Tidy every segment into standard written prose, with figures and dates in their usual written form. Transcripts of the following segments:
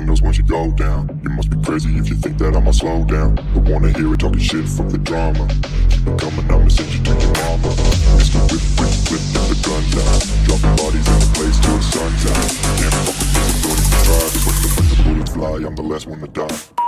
windows once you go down. You must be crazy if you think that I'ma slow down. Don't wanna hear it talking shit, fuck the drama. Keep it coming, I'ma send you to your mama. Mr. Whip, whip, flip, get the guns out. Dropping bodies in the place till the sun's out. Can't fuck with me, so don't even try. Cause when the bullets fly, I'm the last one to die.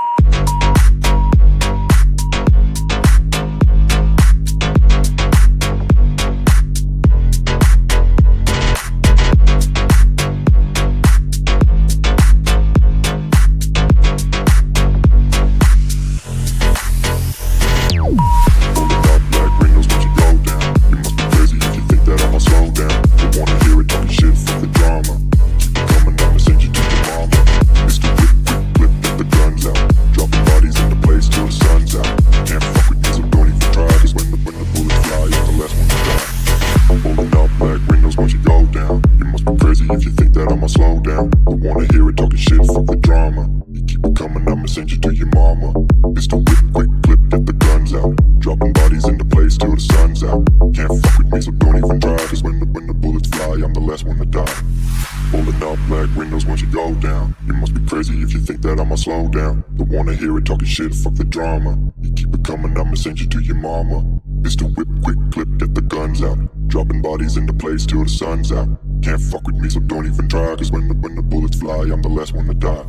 If you think that I'ma slow down, don't wanna hear it talking shit, fuck the drama. You keep it coming, I'ma send you to your mama. It's the whip, quick clip, get the guns out. Dropping bodies into place till the sun's out. Can't fuck with me, so don't even try. Cause when the bullets fly, I'm the last one to die. Pulling up black windows once you go down. You must be crazy if you think that I'ma slow down. Don't wanna hear it talking shit, fuck the drama. You keep it coming, I'ma send you to your mama. It's the whip, quick clip, get the guns out. Dropping bodies into place till the sun's out. Can't fuck with me, so don't even try. Cause when the bullets fly, I'm the last one to die.